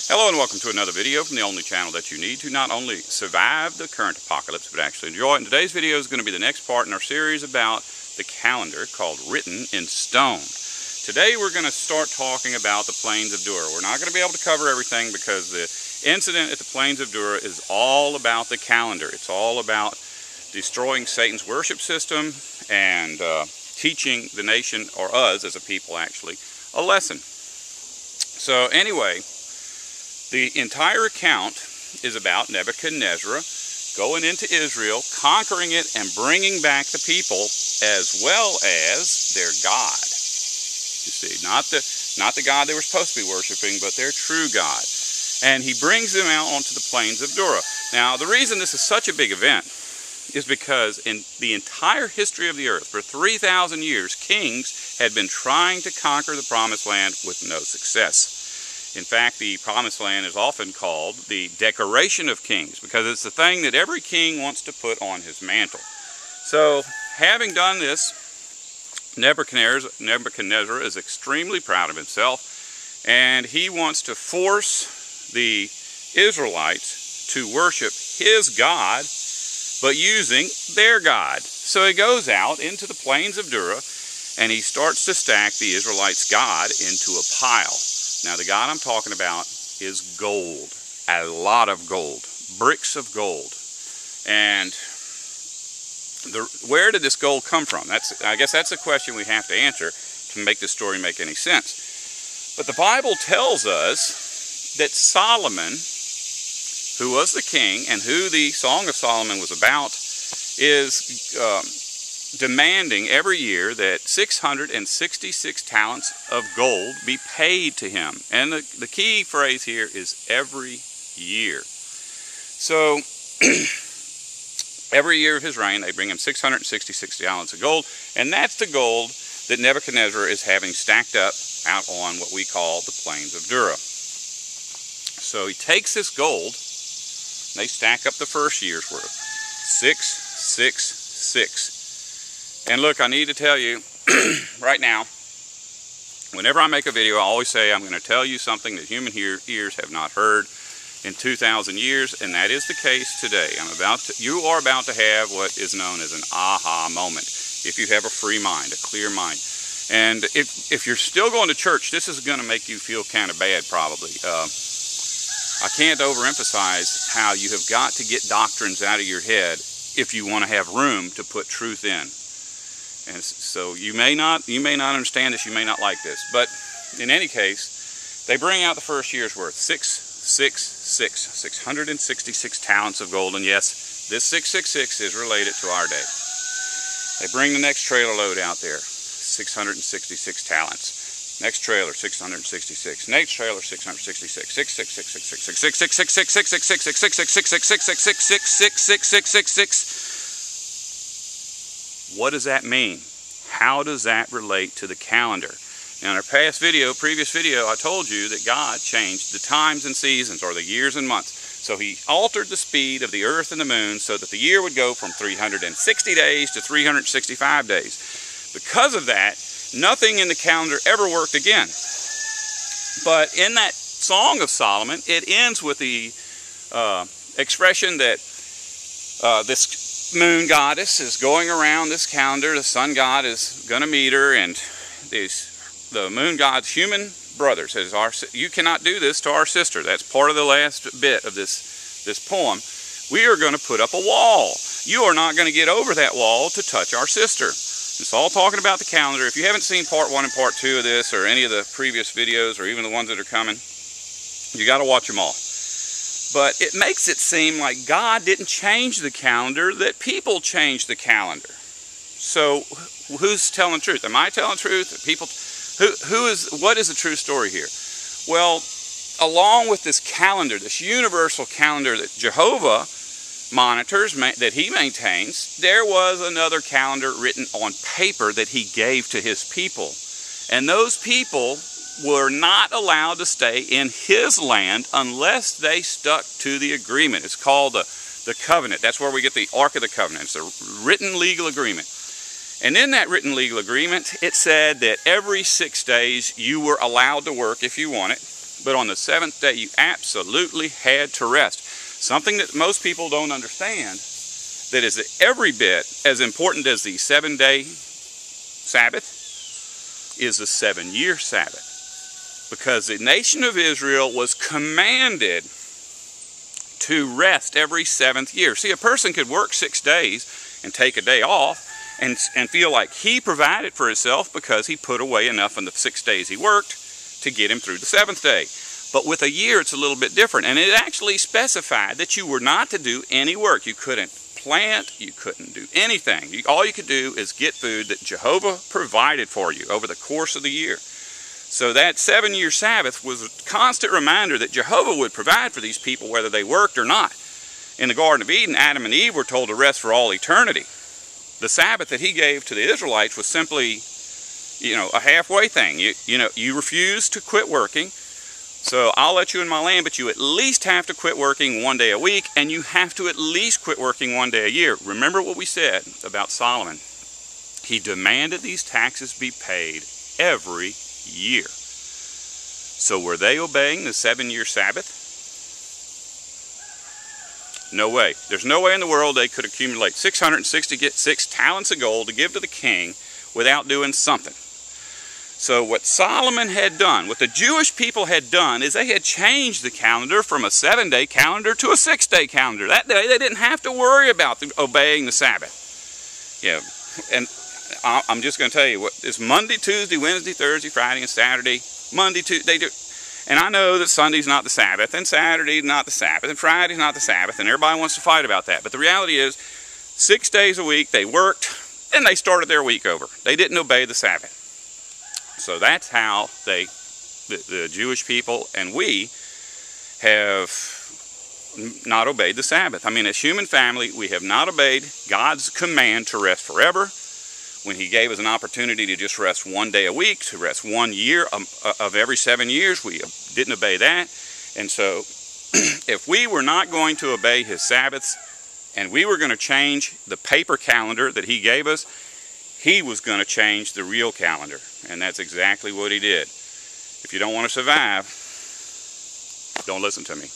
Hello and welcome to another video from the only channel that you need to not only survive the current apocalypse but actually enjoy it. And today's video is going to be the next part in our series about the calendar called Written in Stone. Today we're going to start talking about the plains of Dura. We're not going to be able to cover everything because the incident at the plains of Dura is all about the calendar. It's all about destroying Satan's worship system and teaching the nation, or us as a people actually, a lesson. So anyway, the entire account is about Nebuchadnezzar going into Israel, conquering it, and bringing back the people as well as their God. You see, not the God they were supposed to be worshiping, but their true God. And he brings them out onto the plains of Dura. Now, the reason this is such a big event is because in the entire history of the earth, for 3,000 years, kings had been trying to conquer the Promised Land with no success. In fact, the Promised Land is often called the decoration of kings because it's the thing that every king wants to put on his mantle. So, having done this, Nebuchadnezzar is extremely proud of himself, and he wants to force the Israelites to worship his God, but using their God. So he goes out into the plains of Dura, and he starts to stack the Israelites' God into a pile. Now, the God I'm talking about is gold, a lot of gold, bricks of gold. And where did this gold come from? I guess that's a question we have to answer to make this story make any sense. But the Bible tells us that Solomon, who was the king and who the Song of Solomon was about, is demanding every year that 666 talents of gold be paid to him. And the key phrase here is every year. So every year of his reign, they bring him 666 talents of gold, and that's the gold that Nebuchadnezzar is having stacked up out on what we call the plains of Dura. So he takes this gold, and they stack up the first year's worth. 666. And look, I need to tell you right now, whenever I make a video, I always say I'm going to tell you something that human ears have not heard in 2,000 years, and that is the case today. You are about to have what is known as an aha moment, if you have a free mind, a clear mind. And if you're still going to church, this is going to make you feel kind of bad, probably. I can't overemphasize how you have got to get doctrines out of your head if you want to have room to put truth in. And so you may not understand this, you may not like this, but in any case, they bring out the first year's worth, 666 talents of gold, and yes, this 666 is related to our day. They bring the next trailer load out there, 666 talents. Next trailer, 666. Next trailer, 666. 666. What does that mean? How does that relate to the calendar? Now, in our previous video, I told you that God changed the times and seasons, or the years and months. So he altered the speed of the earth and the moon so that the year would go from 360 days to 365 days. Because of that, nothing in the calendar ever worked again. But in that Song of Solomon, it ends with the expression that this moon goddess is going around this calendar. The sun god is going to meet her, and the moon god's human brother says, you cannot do this to our sister. That's part of the last bit of this poem. We are going to put up a wall. You are not going to get over that wall to touch our sister. It's all talking about the calendar. If you haven't seen part 1 and part 2 of this, or any of the previous videos, or even the ones that are coming, you got to watch them all. But it makes it seem like God didn't change the calendar, that people changed the calendar. So who's telling the truth? Am I telling the truth? People, what is the true story here? Well, along with this calendar, this universal calendar that Jehovah monitors, that he maintains, there was another calendar written on paper that he gave to his people. And those people were not allowed to stay in his land unless they stuck to the agreement. It's called the covenant. That's where we get the Ark of the Covenant. It's a written legal agreement. And in that written legal agreement, it said that every 6 days you were allowed to work if you wanted, but on the seventh day you absolutely had to rest. Something that most people don't understand, that is every bit as important as the 7-day Sabbath, is the 7-year Sabbath. Because the nation of Israel was commanded to rest every 7th year. See, a person could work 6 days and take a day off and feel like he provided for himself because he put away enough in the 6 days he worked to get him through the 7th day. But with a year, it's a little bit different. And it actually specified that you were not to do any work. You couldn't plant, you couldn't do anything. All you could do is get food that Jehovah provided for you over the course of the year. So that 7-year Sabbath was a constant reminder that Jehovah would provide for these people whether they worked or not. In the Garden of Eden, Adam and Eve were told to rest for all eternity. The Sabbath that he gave to the Israelites was simply, a halfway thing. You refuse to quit working, so I'll let you in my land, but you at least have to quit working 1 day a week, and you have to at least quit working 1 day a year. Remember what we said about Solomon. He demanded these taxes be paid every year. So were they obeying the 7-year Sabbath? No way. There's no way in the world they could accumulate 666 talents of gold to give to the king without doing something. So what Solomon had done, what the Jewish people had done, is they had changed the calendar from a 7-day calendar to a 6-day calendar. That day they didn't have to worry about obeying the Sabbath. And I'm just going to tell you, it's Monday, Tuesday, Wednesday, Thursday, Friday, and Saturday. Monday, Tuesday, and I know that Sunday's not the Sabbath, and Saturday's not the Sabbath, and Friday's not the Sabbath, and everybody wants to fight about that. But the reality is, 6 days a week they worked, and they started their week over. They didn't obey the Sabbath. So that's how the Jewish people and we have not obeyed the Sabbath. I mean, as human family, we have not obeyed God's command to rest forever. When he gave us an opportunity to just rest 1 day a week, to rest 1 year of every 7 years, we didn't obey that. And so if we were not going to obey his Sabbaths, and we were going to change the paper calendar that he gave us, he was going to change the real calendar. And that's exactly what he did. If you don't want to survive, don't listen to me.